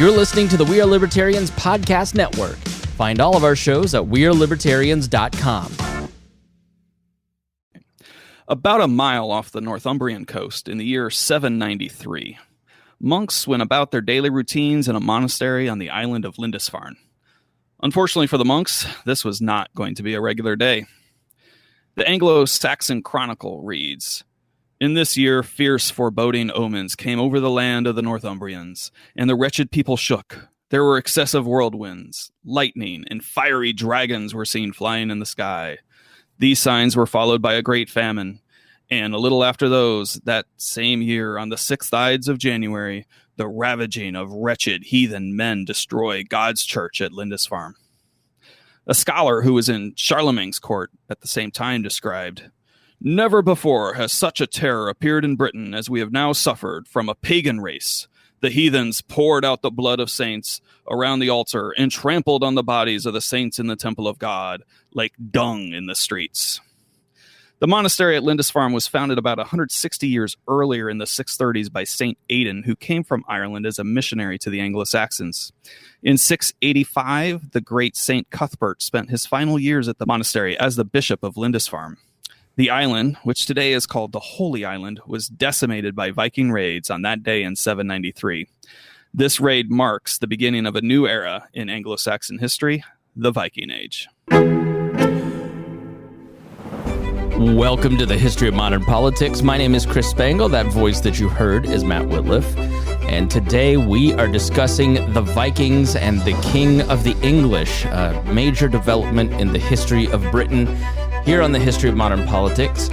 You're listening to the We Are Libertarians podcast network. Find all of our shows at wearelibertarians.com. About a mile off the Northumbrian coast in the year 793, monks went about their daily routines in a monastery on the island of Lindisfarne. Unfortunately for the monks, this was not going to be a regular day. The Anglo-Saxon Chronicle reads, "In this year, fierce foreboding omens came over the land of the Northumbrians, and the wretched people shook. There were excessive whirlwinds, lightning, and fiery dragons were seen flying in the sky. These signs were followed by a great famine, and a little after those, that same year, on the 6th Ides of January, the ravaging of wretched heathen men destroy God's church at Lindisfarne." A scholar who was in Charlemagne's court at the same time described, "Never before has such a terror appeared in Britain as we have now suffered from a pagan race. The heathens poured out the blood of saints around the altar and trampled on the bodies of the saints in the temple of God like dung in the streets." The monastery at Lindisfarne was founded about 160 years earlier in the 630s by Saint Aidan, who came from Ireland as a missionary to the Anglo-Saxons. In 685, the great Saint Cuthbert spent his final years at the monastery as the bishop of Lindisfarne. The island, which today is called the Holy Island, was decimated by Viking raids on that day in 793. This raid marks the beginning of a new era in Anglo-Saxon history, the Viking Age. Welcome to the History of Modern Politics. My name is Chris Spangle. That voice that you heard is Matt Wittlief. And today we are discussing the Vikings and the King of the English, a major development in the history of Britain here on the History of Modern Politics.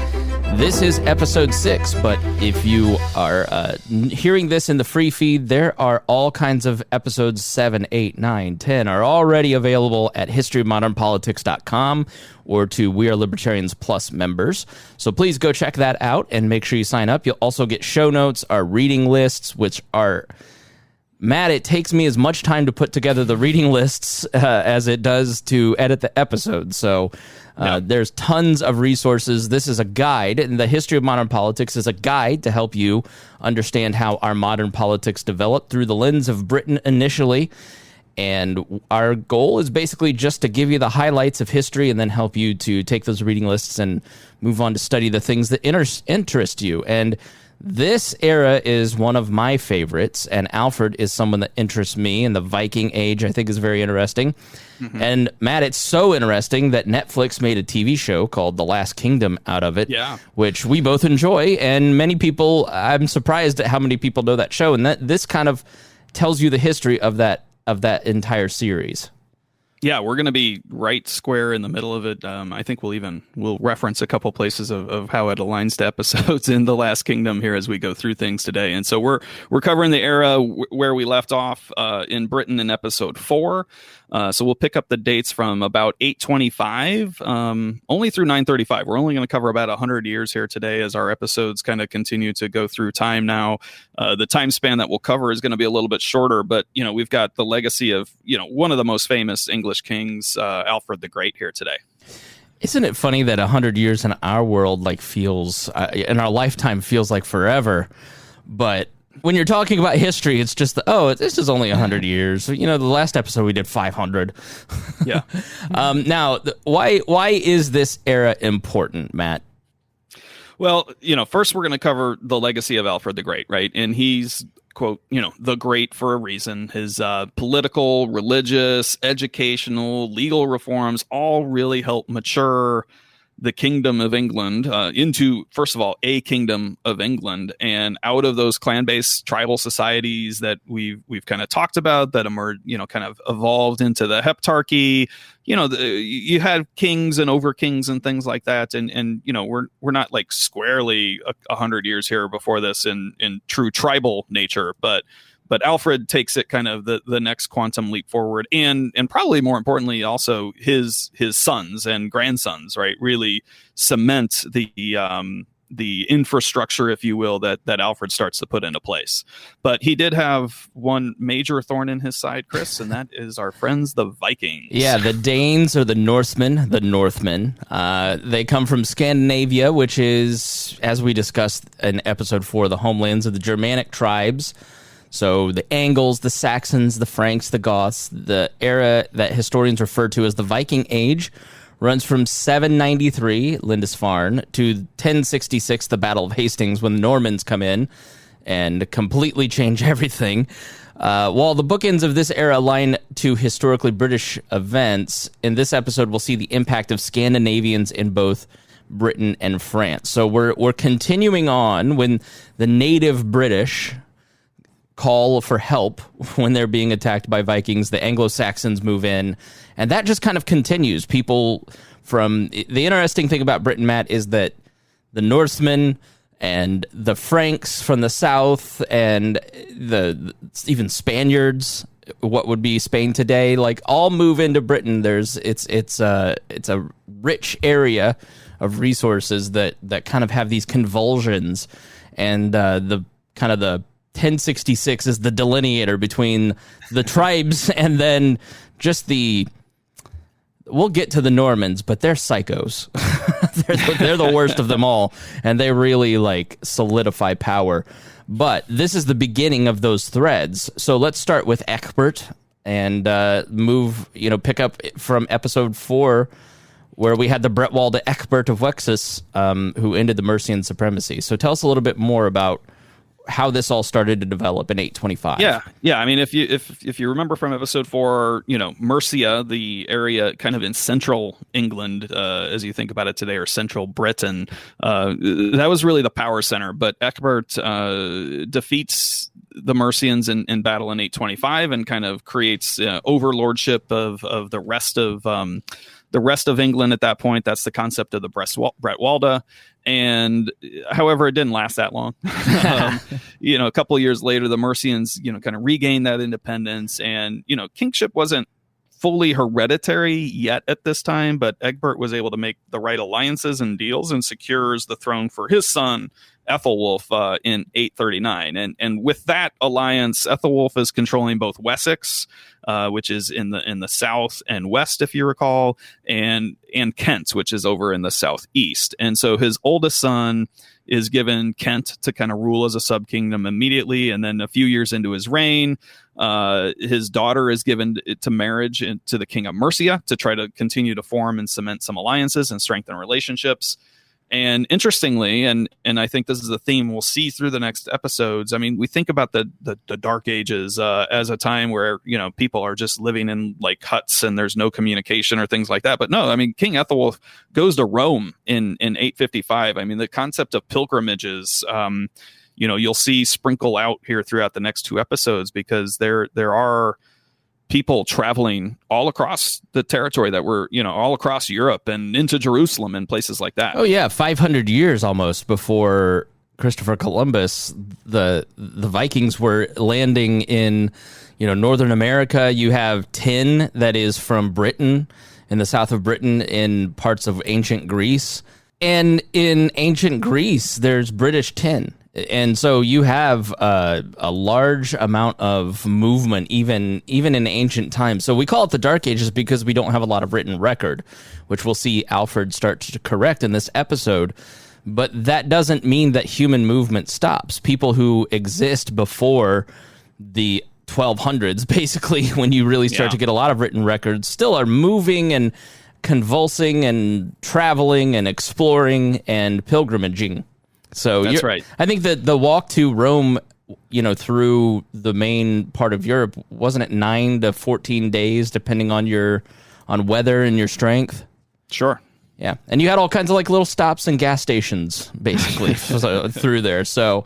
This is episode 6, but if you are hearing this in the free feed, there are all kinds of episodes 7, 8, 9, 10 are already available at historyofmodernpolitics.com or to We Are Libertarians Plus members. So please go check that out and make sure you sign up. You'll also get show notes, our reading lists, which are... Matt, it takes me as much time to put together the reading lists as it does to edit the episodes. So there's tons of resources. This is a guide, and the History of Modern Politics is a guide to help you understand how our modern politics developed through the lens of Britain initially. And our goal is basically just to give you the highlights of history and then help you to take those reading lists and move on to study the things that interest you. And this era is one of my favorites, and Alfred is someone that interests me, and the Viking Age, I think, is very interesting. Mm-hmm. And, Matt, it's so interesting that Netflix made a TV show called The Last Kingdom out of it, which we both enjoy, and many people, I'm surprised at how many people know that show, and this kind of tells you the history of that entire series. Yeah, we're going to be right square in the middle of it. I think we'll reference a couple places of how it aligns to episodes in The Last Kingdom here as we go through things today. And so we're covering the era where we left off in Britain in episode 4. So we'll pick up the dates from about 825 only through 935. We're only going to cover about 100 years here today as our episodes kind of continue to go through time now. The time span that we'll cover is going to be a little bit shorter, but we've got the legacy of one of the most famous English kings, Alfred the Great, here today. Isn't it funny that 100 years in our world feels in our lifetime feels like forever, but when you're talking about history, it's just this is only 100 years. The last episode we did 500. Yeah. Now, why is this era important, Matt? Well, first we're going to cover the legacy of Alfred the Great, right? And he's, quote, the great for a reason. His political, religious, educational, legal reforms all really helped mature the Kingdom of England into, first of all, a Kingdom of England, and out of those clan-based tribal societies that we've kind of talked about that emerged, kind of evolved into the heptarchy. You had kings and over kings and things like that, and we're not squarely 100 years here before this in true tribal nature, but Alfred takes it kind of the next quantum leap forward, and probably more importantly, also his sons and grandsons, right, really cement the infrastructure, if you will, that Alfred starts to put into place. But he did have one major thorn in his side, Chris, and that is our friends, the Vikings. Yeah, the Danes or the Northmen. They come from Scandinavia, which is, as we discussed in episode 4, the homelands of the Germanic tribes. So the Angles, the Saxons, the Franks, the Goths, the era that historians refer to as the Viking Age runs from 793, Lindisfarne, to 1066, the Battle of Hastings, when the Normans come in and completely change everything. While the bookends of this era align to historically British events, in this episode we'll see the impact of Scandinavians in both Britain and France. So we're continuing on when the native British call for help when they're being attacked by Vikings. The Anglo-Saxons move in, and that just kind of continues. People from the interesting thing about Britain, Matt, is that the Northmen and the Franks from the south and the even Spaniards, what would be Spain today, like all move into Britain. It's a rich area of resources that kind of have these convulsions, and the 1066 is the delineator between the tribes and then just we'll get to the Normans, but they're psychos. they're the worst of them all, and they really like solidify power. But this is the beginning of those threads. So let's start with Egbert and pick up from episode 4, where we had the Bretwalde Egbert of Wessex, who ended the Mercian supremacy. So tell us a little bit more about how this all started to develop in 825. Yeah. I mean, if you remember from episode 4, Mercia, the area kind of in central England, as you think about it today, or central Britain, that was really the power center. But Egbert defeats the Mercians in battle in 825 and kind of creates overlordship of the rest of England at that point. That's the concept of the Bretwalde. And however, it didn't last that long. A couple of years later, the Mercians, kind of regained that independence, and, kingship wasn't fully hereditary yet at this time, but Egbert was able to make the right alliances and deals and secures the throne for his son, Ethelwulf, in 839. And with that alliance, Ethelwulf is controlling both Wessex, which is in the south and west, if you recall, and Kent, which is over in the southeast. And so his oldest son is given Kent to kind of rule as a sub-kingdom immediately. And then a few years into his reign, his daughter is given to marriage to the king of Mercia to try to continue to form and cement some alliances and strengthen relationships. And interestingly, and I think this is a theme we'll see through the next episodes. I mean, we think about the Dark Ages as a time where, people are just living in like huts and there's no communication or things like that. But no, I mean, King Ethelwulf goes to Rome in 855. I mean, the concept of pilgrimages, you'll see sprinkle out here throughout the next 2 episodes, because there are people traveling all across the territory that were, all across Europe and into Jerusalem and places like that. Oh yeah, 500 years almost before Christopher Columbus, the Vikings were landing in, Northern America. You have tin that is from Britain, in the south of Britain, in parts of ancient Greece. And in ancient Greece, there's British tin. And so you have a large amount of movement, even in ancient times. So we call it the Dark Ages because we don't have a lot of written record, which we'll see Alfred start to correct in this episode. But that doesn't mean that human movement stops. People who exist before the 1200s, basically, when you really start to get a lot of written records, still are moving and convulsing and traveling and exploring and pilgrimaging. So that's right. I think that the walk to Rome, through the main part of Europe, wasn't it 9 to 14 days, depending on weather and your strength? Sure. Yeah, and you had all kinds of like little stops and gas stations, basically, through there. So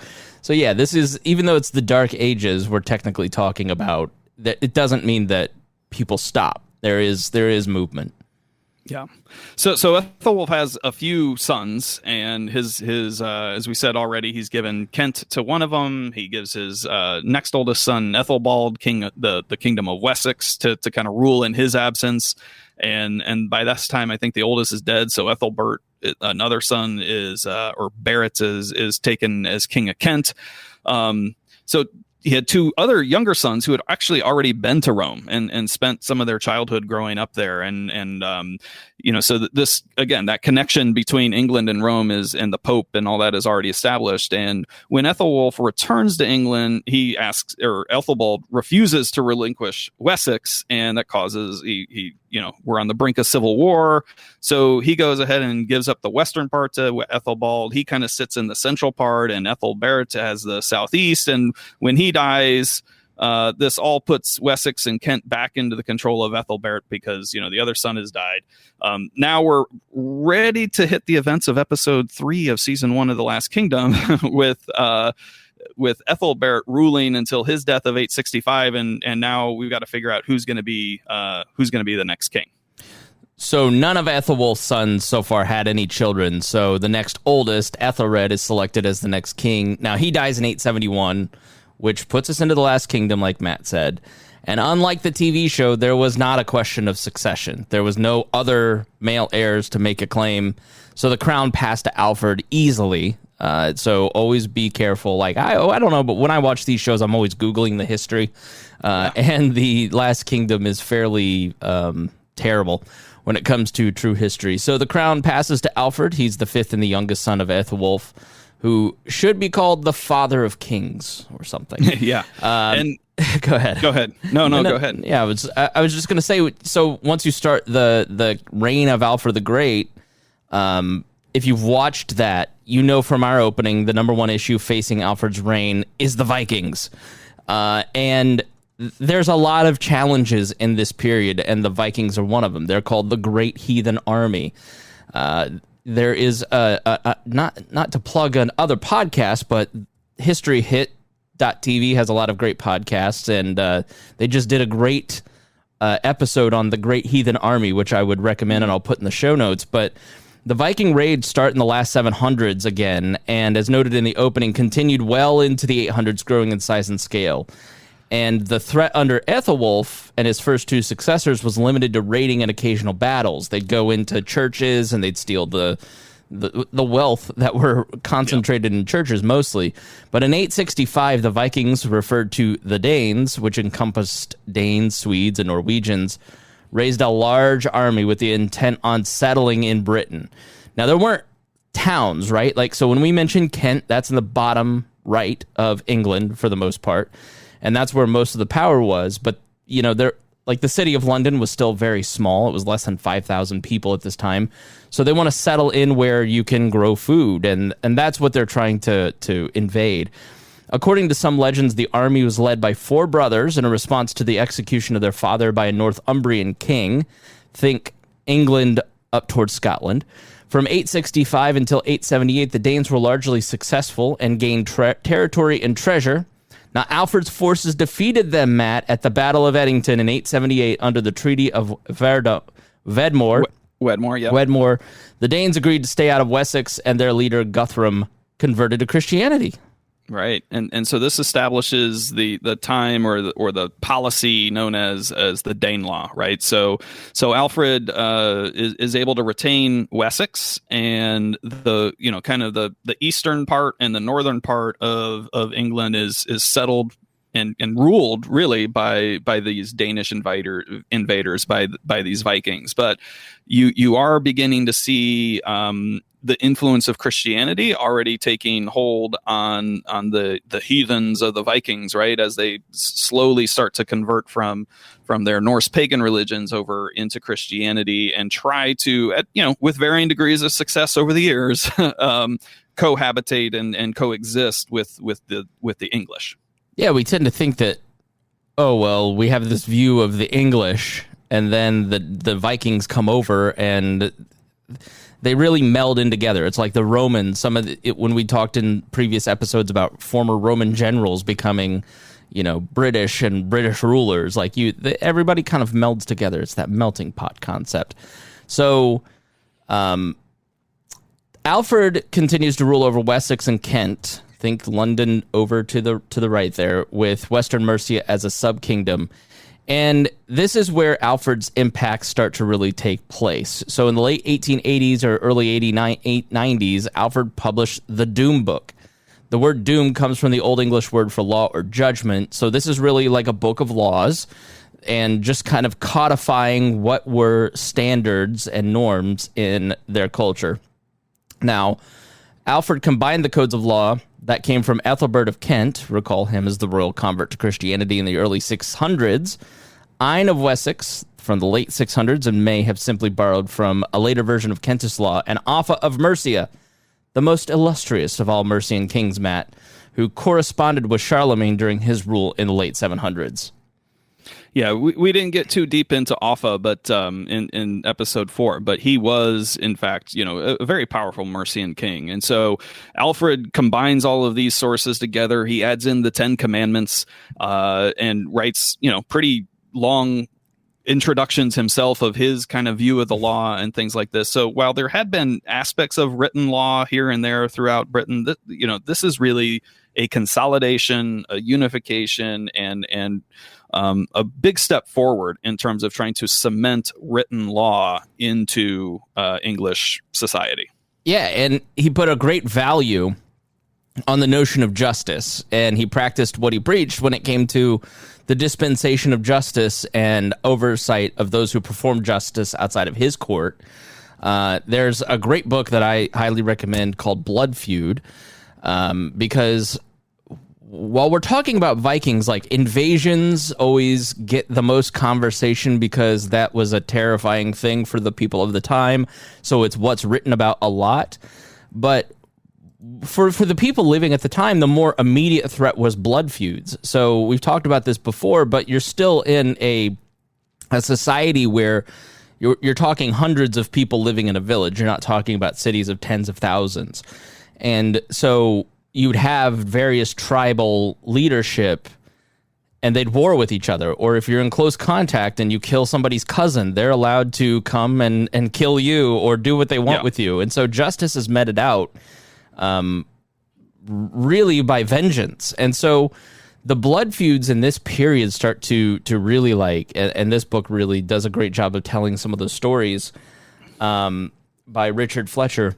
yeah, this is, even though it's the Dark Ages, we're technically talking about that. It doesn't mean that people stop. There is movement. Yeah. So Ethelwulf has a few sons, and his as we said already, he's given Kent to one of them. He gives his next oldest son, Ethelbald, the kingdom of Wessex, to kind of rule in his absence. And by this time, I think the oldest is dead. So Ethelbert, another son, or Barrett is taken as king of Kent. So he had 2 other younger sons who had actually already been to Rome and spent some of their childhood growing up there. And so this, again, that connection between England and Rome and the Pope and all that is already established. And when Ethelwulf returns to England, Ethelbald refuses to relinquish Wessex, and that causes we're on the brink of civil war. So he goes ahead and gives up the western part to Ethelbald. He kind of sits in the central part, and Ethelbert has the southeast. And when he dies, this all puts Wessex and Kent back into the control of Ethelbert because, the other son has died. Now we're ready to hit the events of episode 3 of season 1 of The Last Kingdom with Ethelbert ruling until his death of 865. And now we've got to figure out who's going to be the next king. So none of Ethelwulf's sons so far had any children. So the next oldest, Ethelred, is selected as the next king. Now he dies in 871, which puts us into the Last Kingdom, like Matt said. And unlike the TV show, there was not a question of succession. There was no other male heirs to make a claim. So the crown passed to Alfred easily. So always be careful. Like, I don't know, but when I watch these shows, I'm always Googling the history. And the Last Kingdom is fairly terrible when it comes to true history. So the crown passes to Alfred. He's the 5th and the youngest son of Ethelwulf, who should be called the Father of Kings or something. Yeah. And go ahead. Go ahead. No, go ahead. Yeah, I was just going to say, so once you start the reign of Alfred the Great, if you've watched that, from our opening, the number one issue facing Alfred's reign is the Vikings. And there's a lot of challenges in this period, and the Vikings are one of them. They're called the Great Heathen Army. There is not to plug an other podcast, but HistoryHit.tv has a lot of great podcasts, and they just did a great episode on the Great Heathen Army, which I would recommend, and I'll put in the show notes. But the Viking raids start in the last 700s again, and as noted in the opening, continued well into the 800s, growing in size and scale. And the threat under Ethelwulf and his first 2 successors was limited to raiding and occasional battles. They'd go into churches and they'd steal the wealth that were concentrated in churches mostly. But in 865, the Vikings, referred to the Danes, which encompassed Danes, Swedes, and Norwegians, raised a large army with the intent on settling in Britain. Now, there weren't towns, right? So when we mention Kent, that's in the bottom right of England for the most part. And that's where most of the power was. But, the city of London was still very small. It was less than 5,000 people at this time. So they want to settle in where you can grow food. And that's what they're trying to invade. According to some legends, the army was led by 4 brothers in a response to the execution of their father by a Northumbrian king. Think England up towards Scotland. From 865 until 878, the Danes were largely successful and gained territory and treasure. Now, Alfred's forces defeated them, Matt, at the Battle of Edington in 878 under the Treaty of Wedmore. Wedmore, yeah. Wedmore. The Danes agreed to stay out of Wessex, and their leader, Guthrum, converted to Christianity. Right, and so this establishes the time or the policy known as the Danelaw, right? So Alfred is able to retain Wessex, and the eastern part and the northern part of England is settled and ruled really by these Danish invaders by these Vikings. But you are beginning to see the influence of Christianity already taking hold on the heathens of the Vikings, right? As they slowly start to convert from their Norse pagan religions over into Christianity and try to, with varying degrees of success over the years, cohabitate and coexist with the English. Yeah, we tend to think that, we have this view of the English, and then the Vikings come over and they really meld in together. It's like the Romans. When we talked in previous episodes about former Roman generals becoming, British and British rulers, everybody kind of melds together. It's that melting pot concept. So, Alfred continues to rule over Wessex and Kent. Think London over to the right there, with Western Mercia as a sub-kingdom. And this is where Alfred's impacts start to really take place. So in the late 1880s or early 1890s, Alfred published the Doom Book. The word doom comes from the Old English word for law or judgment. So this is really like a book of laws. and just kind of codifying what were standards and norms in their culture. Now, Alfred combined the codes of law that came from Ethelbert of Kent, recall him as the royal convert to Christianity in the early 600s, Ine of Wessex from the late 600s, and may have simply borrowed from a later version of Kentish law, and Offa of Mercia, the most illustrious of all Mercian kings, Matt, who corresponded with Charlemagne during his rule in the late 700s. Yeah, we didn't get too deep into Offa, but in episode 4, but he was, in fact, a very powerful Mercian king. And so Alfred combines all of these sources together. He adds in the 10 Commandments and writes, pretty long introductions himself of his kind of view of the law and things like this. So while there had been aspects of written law here and there throughout Britain, this is really a consolidation, a unification, and a big step forward in terms of trying to cement written law into English society. Yeah, and he put a great value on the notion of justice, and he practiced what he preached when it came to the dispensation of justice and oversight of those who perform justice outside of his court. There's a great book that I highly recommend called Blood Feud, because while we're talking about Vikings, like, invasions always get the most conversation because that was a terrifying thing for the people of the time. So it's what's written about a lot. But for the people living at the time, the more immediate threat was blood feuds. So we've talked about this before, but you're still in a society where you're talking hundreds of people living in a village. You're not talking about cities of tens of thousands. And so you'd have various tribal leadership, and they'd war with each other. Or if you're in close contact and you kill somebody's cousin, they're allowed to come and kill you or do what they want with you. And so justice is meted out really by vengeance. And so the blood feuds in this period start to really, like, and this book really does a great job of telling some of those stories by Richard Fletcher,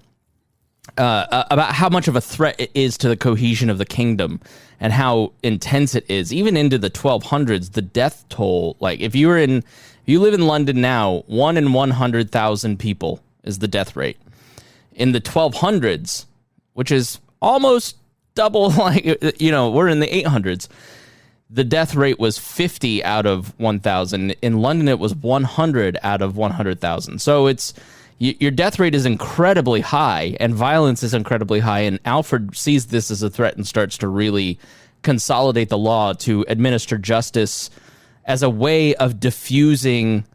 about how much of a threat it is to the cohesion of the kingdom and how intense it is. Even into the 1200s, the death toll, like, if you live in London now, 1 in 100,000 people is the death rate. In the 1200s, which is almost double, like, we're in the 800s, the death rate was 50 out of 1,000. In London, it was 100 out of 100,000. So your death rate is incredibly high, and violence is incredibly high, and Alfred sees this as a threat and starts to really consolidate the law to administer justice as a way of diffusing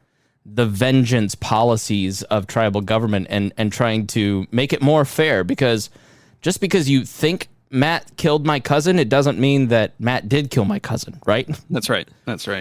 the vengeance policies of tribal government and trying to make it more fair, because just because you think Matt killed my cousin, it doesn't mean that Matt did kill my cousin, right? That's right.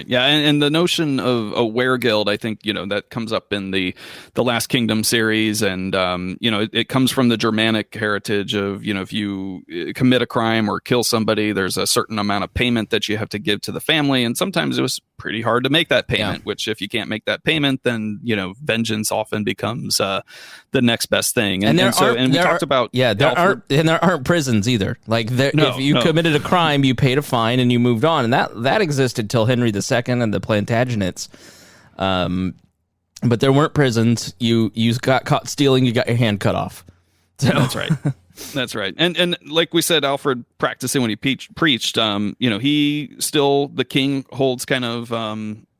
Yeah, and the notion of a weregild, I think, that comes up in the Last Kingdom series, and it comes from the Germanic heritage of, if you commit a crime or kill somebody, there's a certain amount of payment that you have to give to the family, and sometimes it was pretty hard to make that payment. Which, if you can't make that payment, then vengeance often becomes the next best thing. And we talked about there aren't prisons either. Like, if you committed a crime, you paid a fine and you moved on, and that existed till Henry II and the Plantagenets. But there weren't prisons. You got caught stealing, you got your hand cut off. So. That's right. And like we said, Alfred practicing when he preached. The king holds kind of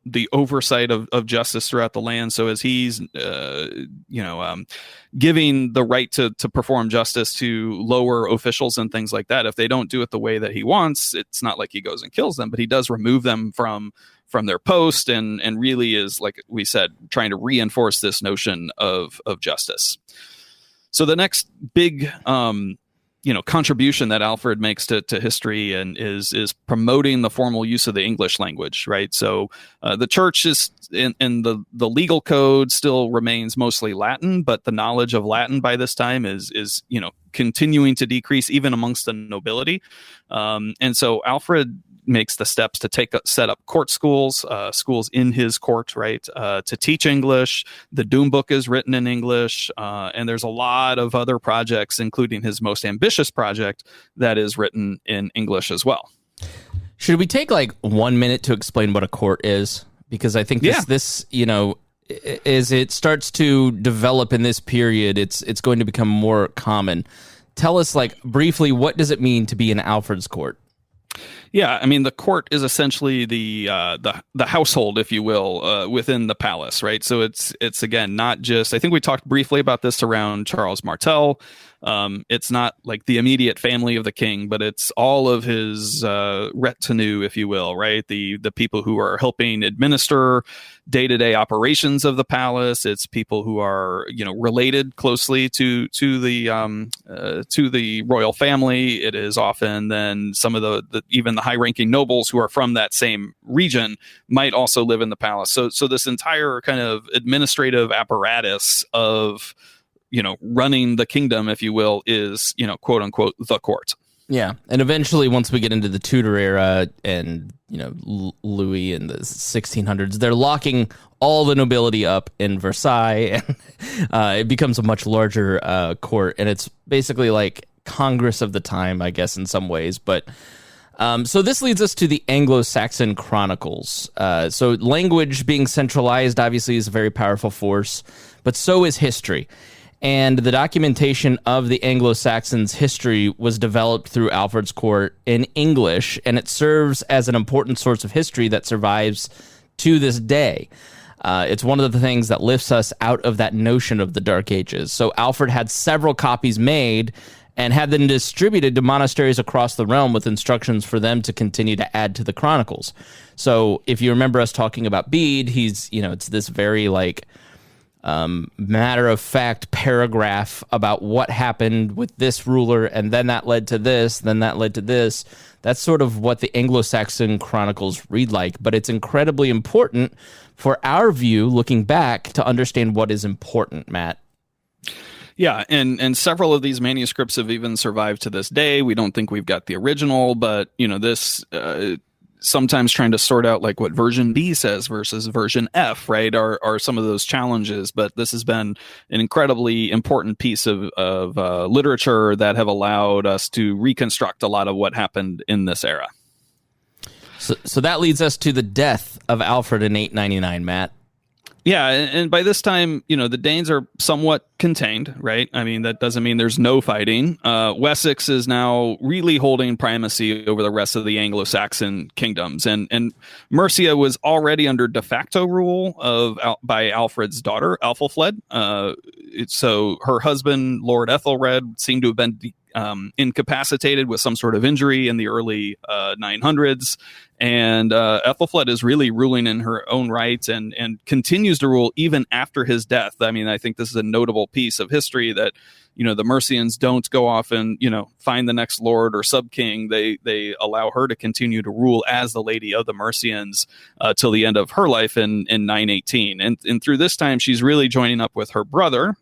the oversight of justice throughout the land. So as he's, giving the right to perform justice to lower officials and things like that, if they don't do it the way that he wants, it's not like he goes and kills them, but he does remove them from their post and really is, like we said, trying to reinforce this notion of justice. So the next big contribution that Alfred makes to history and is promoting the formal use of the English language, right? So the church is in the legal code still remains mostly Latin, but the knowledge of Latin by this time is continuing to decrease even amongst the nobility. And so Alfred makes the steps to set up court schools in his court, right, to teach English. The Doom Book is written in English, and there's a lot of other projects, including his most ambitious project, that is written in English as well. Should we take 1 minute to explain what a court is? because I think this as it starts to develop in this period, it's going to become more common. Tell us, briefly, what does it mean to be in Alfred's court? Yeah, I mean, the court is essentially the household, if you will, within the palace, right? So it's again not just. I think we talked briefly about this around Charles Martel. It's not like the immediate family of the king, but it's all of his retinue, if you will, right? The people who are helping administer day-to-day operations of the palace. It's people who are related closely to the royal family. It is often then some of the even the high-ranking nobles who are from that same region might also live in the palace. So this entire kind of administrative apparatus of running the kingdom, if you will, is, quote unquote, the court. Yeah. And eventually, once we get into the Tudor era and, Louis in the 1600s, they're locking all the nobility up in Versailles, and it becomes a much larger court. And it's basically like Congress of the time, I guess, in some ways. But so this leads us to the Anglo-Saxon chronicles. So language being centralized, obviously, is a very powerful force, but so is history. And the documentation of the Anglo-Saxons' history was developed through Alfred's court in English, and it serves as an important source of history that survives to this day. It's one of the things that lifts us out of that notion of the Dark Ages. So Alfred had several copies made and had them distributed to monasteries across the realm with instructions for them to continue to add to the chronicles. So if you remember us talking about Bede, he's, it's this very matter-of-fact paragraph about what happened with this ruler, and then that led to this, then that led to this. That's sort of what the Anglo-Saxon chronicles read like, but it's incredibly important for our view, looking back, to understand what is important, Matt. Yeah, and several of these manuscripts have even survived to this day. We don't think we've got the original, but, this... sometimes trying to sort out what version B says versus version F, right, are some of those challenges. But this has been an incredibly important piece of literature that have allowed us to reconstruct a lot of what happened in this era. So that leads us to the death of Alfred in 899, Matt. Yeah, and by this time, the Danes are somewhat contained, right? I mean, that doesn't mean there's no fighting. Wessex is now really holding primacy over the rest of the Anglo-Saxon kingdoms, and Mercia was already under de facto rule by Alfred's daughter, Aethelflaed. So her husband, Lord Ethelred, seemed to have been incapacitated with some sort of injury in the early 900s. And Ethelflaed is really ruling in her own right and continues to rule even after his death. I mean, I think this is a notable piece of history that, the Mercians don't go off and, find the next lord or sub-king. They allow her to continue to rule as the Lady of the Mercians till the end of her life in 918. And through this time, she's really joining up with her brother,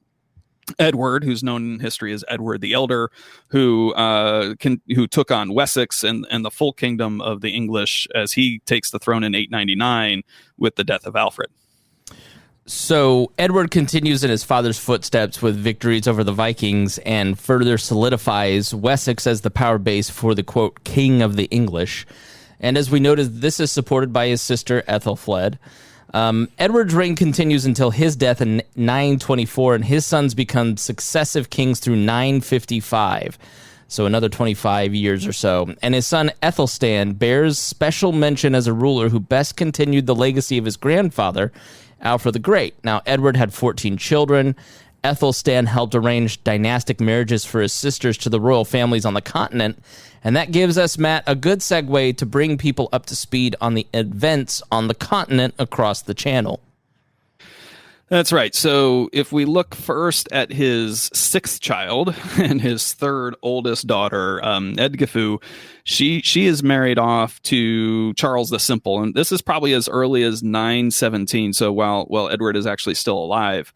Edward, who's known in history as Edward the Elder, who took on Wessex and the full kingdom of the English as he takes the throne in 899 with the death of Alfred. So Edward continues in his father's footsteps with victories over the Vikings and further solidifies Wessex as the power base for the, quote, King of the English. And as we noted, this is supported by his sister Aethelflaed. Edward's reign continues until his death in 924, and his sons become successive kings through 955, so another 25 years or so. And his son Aethelstan bears special mention as a ruler who best continued the legacy of his grandfather, Alfred the Great. Now, Edward had 14 children. Aethelstan helped arrange dynastic marriages for his sisters to the royal families on the continent. And that gives us, Matt, a good segue to bring people up to speed on the events on the continent across the channel. That's right. So if we look first at his sixth child and his third oldest daughter, Edgifu, she is married off to Charles the Simple. And this is probably as early as 917. So while Edward is actually still alive.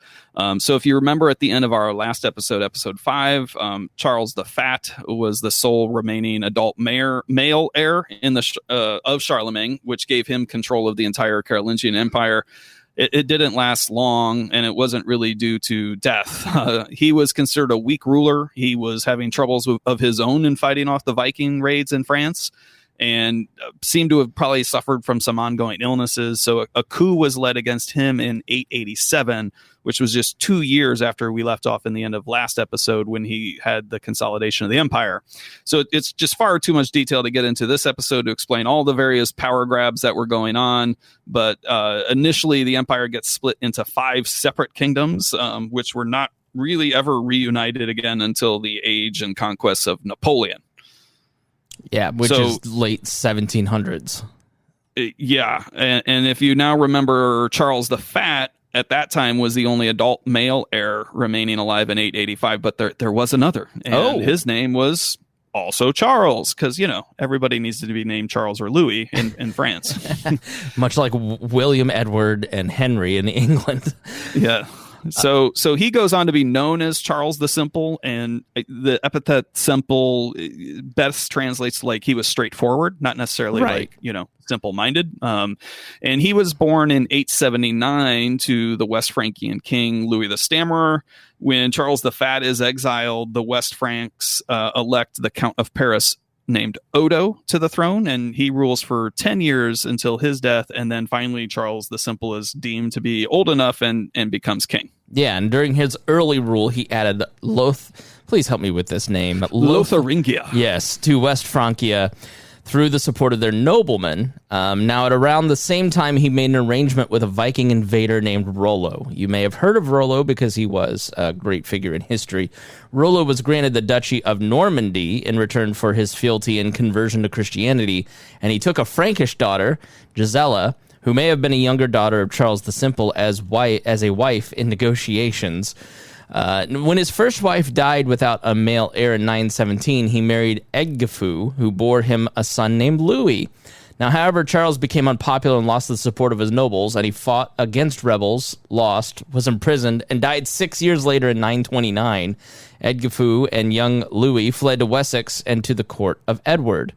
So if you remember at the end of our last episode, episode 5, Charles the Fat was the sole remaining adult male heir in of Charlemagne, which gave him control of the entire Carolingian Empire. It didn't last long, and it wasn't really due to death. He was considered a weak ruler. He was having troubles of his own in fighting off the Viking raids in France. and seemed to have probably suffered from some ongoing illnesses. So a coup was led against him in 887, which was just 2 years after we left off in the end of last episode when he had the consolidation of the empire. So it's just far too much detail to get into this episode to explain all the various power grabs that were going on. But initially, the empire gets split into 5 separate kingdoms, which were not really ever reunited again until the age and conquests of Napoleon. Yeah, which is late 1700s. Yeah, and if you now remember, Charles the Fat at that time was the only adult male heir remaining alive in 885, but there was another, and his name was also Charles, because, everybody needs to be named Charles or Louis in France. Much like William, Edward, and Henry in England. Yeah. So he goes on to be known as Charles the Simple, and the epithet simple best translates like he was straightforward, not necessarily simple-minded. And he was born in 879 to the West Frankian king Louis the Stammerer. When Charles the Fat is exiled, the West Franks elect the Count of Paris named Odo to the throne, and he rules for 10 years until his death, and then finally Charles the Simple is deemed to be old enough and becomes king. Yeah, and during his early rule, he added please help me with this name. Lotharingia. Yes, to West Francia through the support of their noblemen. Now, at around the same time, he made an arrangement with a Viking invader named Rollo. You may have heard of Rollo because he was a great figure in history. Rollo was granted the Duchy of Normandy in return for his fealty and conversion to Christianity, and he took a Frankish daughter, Gisela, who may have been a younger daughter of Charles the Simple, as a wife in negotiations. When his first wife died without a male heir in 917, he married Edgifu, who bore him a son named Louis. Now, however, Charles became unpopular and lost the support of his nobles, and he fought against rebels, lost, was imprisoned, and died 6 years later in 929. Edgifu and young Louis fled to Wessex and to the court of Edward.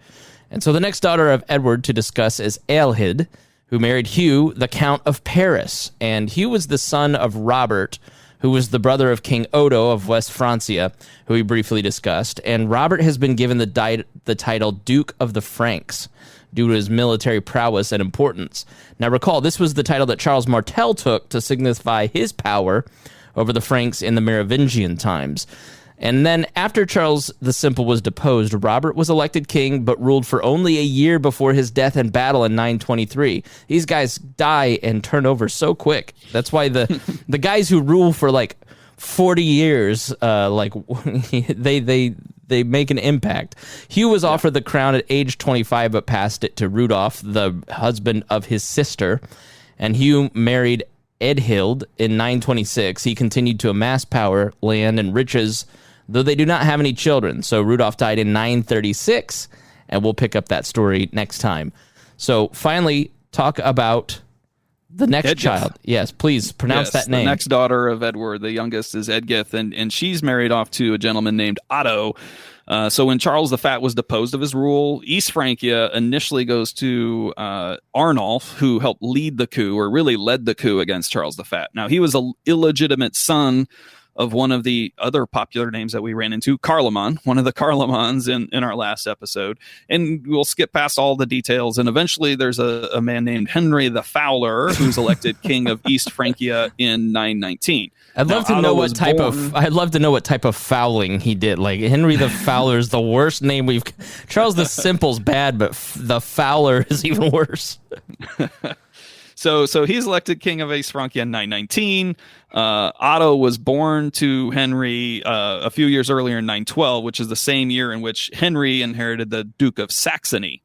And so the next daughter of Edward to discuss is Ealhid, who married Hugh, the Count of Paris. And Hugh was the son of Robert, who was the brother of King Odo of West Francia, who we briefly discussed. And Robert has been given the title Duke of the Franks due to his military prowess and importance. Now recall, this was the title that Charles Martel took to signify his power over the Franks in the Merovingian times. And then after Charles the Simple was deposed, Robert was elected king, but ruled for only a year before his death in battle in 923. These guys die and turn over so quick. That's why the guys who rule for like 40 years, they make an impact. Hugh was offered the crown at age 25, but passed it to Rudolph, the husband of his sister. And Hugh married Edhild in 926. He continued to amass power, land, and riches, though they do not have any children. So Rudolph died in 936, and we'll pick up that story next time. So finally, talk about the next child. Yes, please pronounce that name. The next daughter of Edward, the youngest, is Edgith, and she's married off to a gentleman named Otto. So when Charles the Fat was deposed of his rule, East Francia initially goes to Arnulf, who helped lead the coup, or really led the coup against Charles the Fat. Now, he was an illegitimate son of one of the other popular names that we ran into, Carloman, one of the Carlomans in our last episode. And we'll skip past all the details. And eventually there's a man named Henry the Fowler, who's elected king of East Francia in 919. I'd love to know what type of fouling he did. Like, Henry the Fowler is the worst name we've. Charles the Simple's bad, but the Fowler is even worse. So he's elected king of East Francia in 919. Otto was born to Henry a few years earlier in 912, which is the same year in which Henry inherited the Duke of Saxony.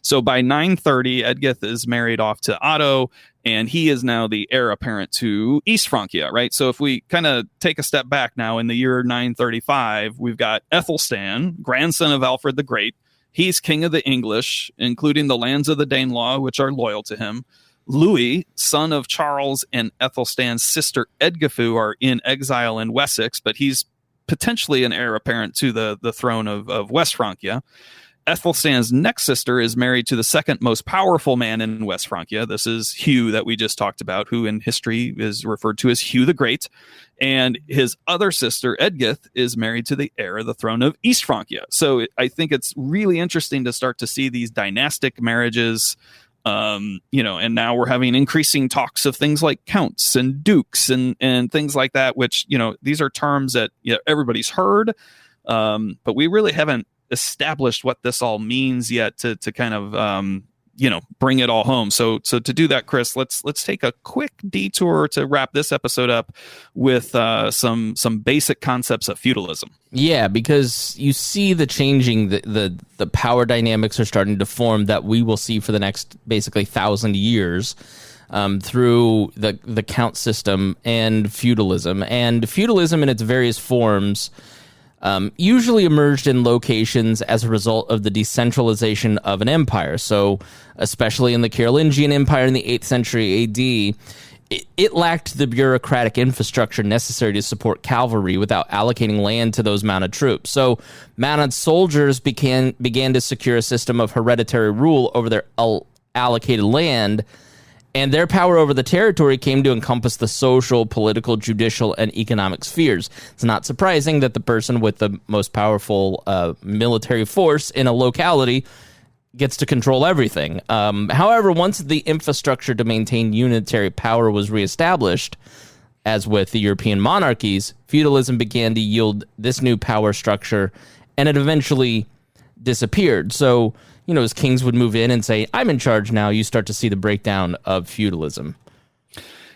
So by 930, Edgith is married off to Otto, and he is now the heir apparent to East Francia, right? So if we kind of take a step back now, in the year 935, we've got Ethelstan, grandson of Alfred the Great. He's king of the English, including the lands of the Danelaw, which are loyal to him. Louis, son of Charles and Ethelstan's sister Edgifu, are in exile in Wessex, but he's potentially an heir apparent to the throne of West Francia. Ethelstan's next sister is married to the second most powerful man in West Francia. This is Hugh that we just talked about, who in history is referred to as Hugh the Great. And his other sister, Edgith, is married to the heir of the throne of East Francia. So I think it's really interesting to start to see these dynastic marriages. And now we're having increasing talks of things like counts and dukes and things like that, which, these are terms that everybody's heard. But we really haven't established what this all means yet to kind of, bring it all home. So to do that, Chris, let's take a quick detour to wrap this episode up with some basic concepts of feudalism. Yeah, because you see the changing, the power dynamics are starting to form that we will see for the next basically 1,000 years through the count system and feudalism. And feudalism in its various forms usually emerged in locations as a result of the decentralization of an empire. So, especially in the Carolingian Empire in the 8th century AD, it lacked the bureaucratic infrastructure necessary to support cavalry without allocating land to those mounted troops. So, mounted soldiers began to secure a system of hereditary rule over their allocated land, and their power over the territory came to encompass the social, political, judicial, and economic spheres. It's not surprising that the person with the most powerful military force in a locality gets to control everything. However, once the infrastructure to maintain unitary power was reestablished, as with the European monarchies, feudalism began to yield this new power structure, and it eventually disappeared. So, as kings would move in and say, I'm in charge now, you start to see the breakdown of feudalism.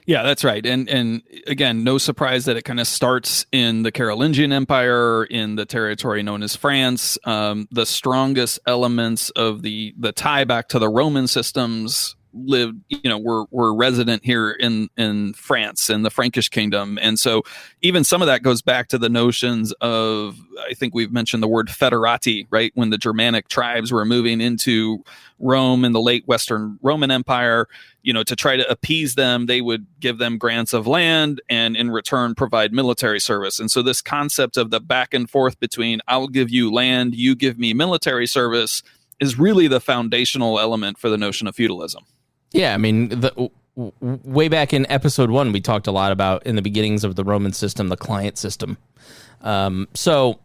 Yeah, that's right. And again, no surprise that it kind of starts in the Carolingian Empire, in the territory known as France. The strongest elements of the tie back to the Roman systems were resident here in France and the Frankish kingdom. And so even some of that goes back to the notions of, I think we've mentioned the word federati, right? When the Germanic tribes were moving into Rome in the late Western Roman Empire, to try to appease them, they would give them grants of land and in return provide military service. And so this concept of the back and forth between I'll give you land, you give me military service is really the foundational element for the notion of feudalism. Yeah, I mean, way back in episode 1, we talked a lot about, in the beginnings of the Roman system, the client system. So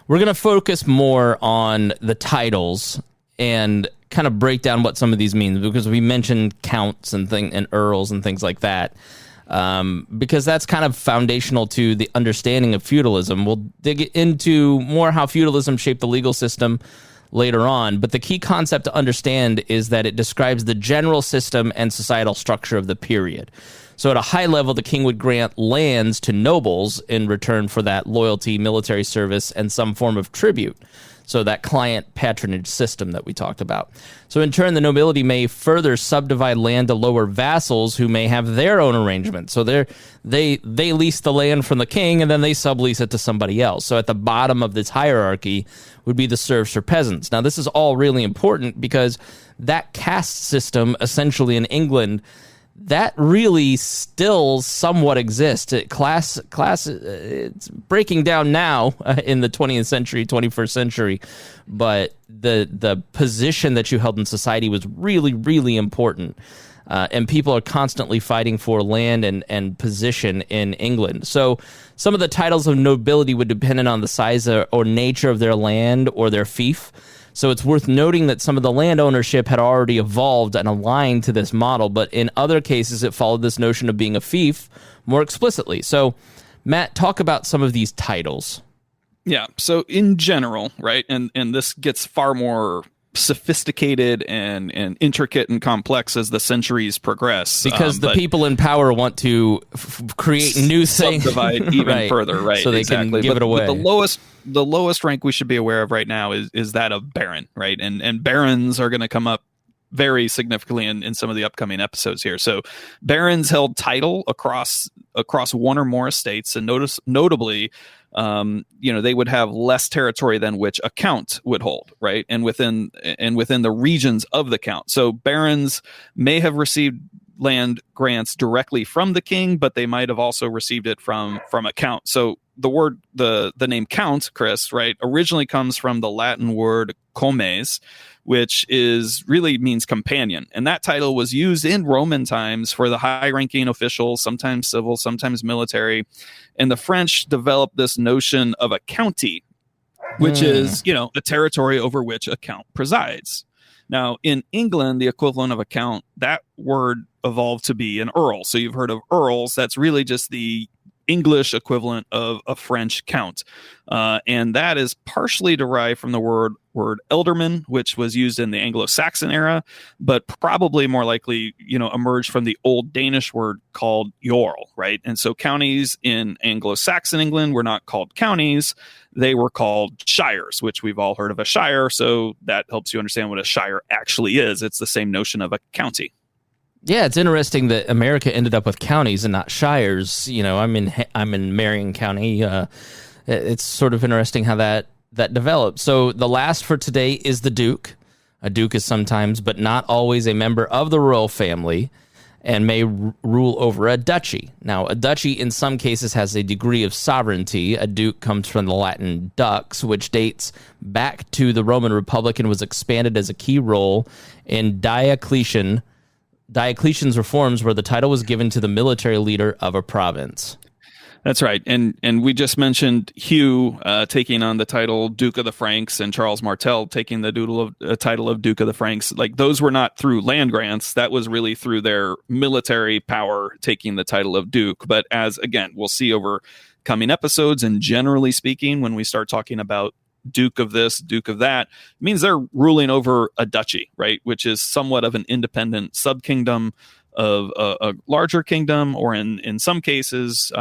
we're going to focus more on the titles and kind of break down what some of these mean, because we mentioned counts and earls and things like that, because that's kind of foundational to the understanding of feudalism. We'll dig into more how feudalism shaped the legal system later on, but the key concept to understand is that it describes the general system and societal structure of the period. So at a high level, the king would grant lands to nobles in return for that loyalty, military service, and some form of tribute. So that client patronage system that we talked about. So in turn, the nobility may further subdivide land to lower vassals who may have their own arrangement. So they lease the land from the king and then they sublease it to somebody else. So at the bottom of this hierarchy would be the serfs or peasants. Now this is all really important because that caste system essentially in England, that really still somewhat exists. Class, it's breaking down now in the 20th century, 21st century, but the position that you held in society was really, really important. And people are constantly fighting for land and position in England. So some of the titles of nobility would depend on the size or nature of their land or their fief. So it's worth noting that some of the land ownership had already evolved and aligned to this model, but in other cases, it followed this notion of being a fief more explicitly. So, Matt, talk about some of these titles. Yeah, so in general, right, and this gets far more sophisticated and intricate and complex as the centuries progress. Because the people in power want to create new things. Subdivide even right. further, right? So they can give it away. But the lowest rank we should be aware of right now is that of baron, right? And barons are going to come up very significantly in some of the upcoming episodes here. So barons held title across one or more estates, and notably, they would have less territory than which a count would hold, right? And within the regions of the count. So barons may have received land grants directly from the king, but they might have also received it from a count. So the name count, Chris, right, originally comes from the Latin word comes, which really means companion. And that title was used in Roman times for the high-ranking officials, sometimes civil, sometimes military. And the French developed this notion of a county, which is, a territory over which a count presides. Now, in England, the equivalent of a count, that word evolved to be an earl. So you've heard of earls. That's really just the English equivalent of a French count. And that is partially derived from the word elderman, which was used in the Anglo-Saxon era, but probably more likely, emerged from the old Danish word called jarl, right? And so counties in Anglo-Saxon England were not called counties. They were called shires, which we've all heard of a shire. So that helps you understand what a shire actually is. It's the same notion of a county. Yeah, it's interesting that America ended up with counties and not shires. I'm in Marion County. It's sort of interesting how that developed. So the last for today is the Duke. A Duke is sometimes, but not always, a member of the royal family and may rule over a duchy. Now, a duchy in some cases has a degree of sovereignty. A duke comes from the Latin dux, which dates back to the Roman Republic and was expanded as a key role in Diocletian's reforms, where the title was given to the military leader of a province. That's right. And we just mentioned Hugh taking on the title Duke of the Franks and Charles Martel taking the title of Duke of the Franks. Like, those were not through land grants. That was really through their military power taking the title of Duke. But as, again, we'll see over coming episodes, and generally speaking, when we start talking about Duke of this, Duke of that, it means they're ruling over a duchy, right? Which is somewhat of an independent subkingdom of a larger kingdom, or in some cases,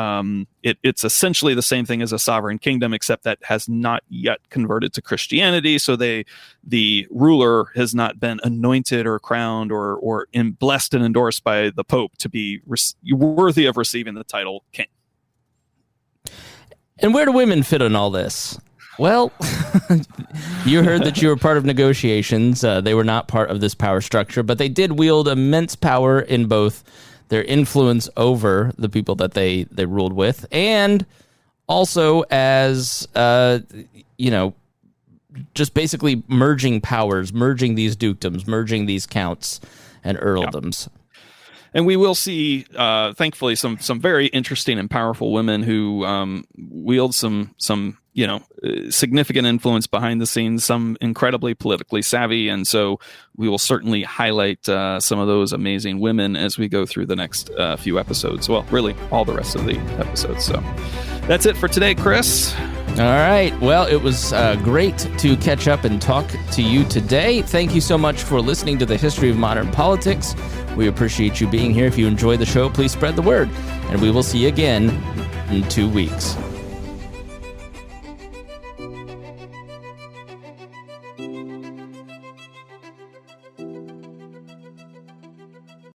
it's essentially the same thing as a sovereign kingdom, except that has not yet converted to Christianity. So the ruler has not been anointed or crowned or blessed and endorsed by the Pope to be worthy of receiving the title king. And where do women fit in all this? Well, you heard that you were part of negotiations. They were not part of this power structure, but they did wield immense power in both their influence over the people that they ruled with, and also as, just basically merging powers, merging these dukedoms, merging these counts and earldoms. Yeah. And we will see, thankfully, some very interesting and powerful women who wield some significant influence behind the scenes, some incredibly politically savvy. And so we will certainly highlight some of those amazing women as we go through the next few episodes. Well, really, all the rest of the episodes. So that's it for today, Chris. All right. Well, it was great to catch up and talk to you today. Thank you so much for listening to the History of Modern Politics. We appreciate you being here. If you enjoy the show, please spread the word, and we will see you again in 2 weeks.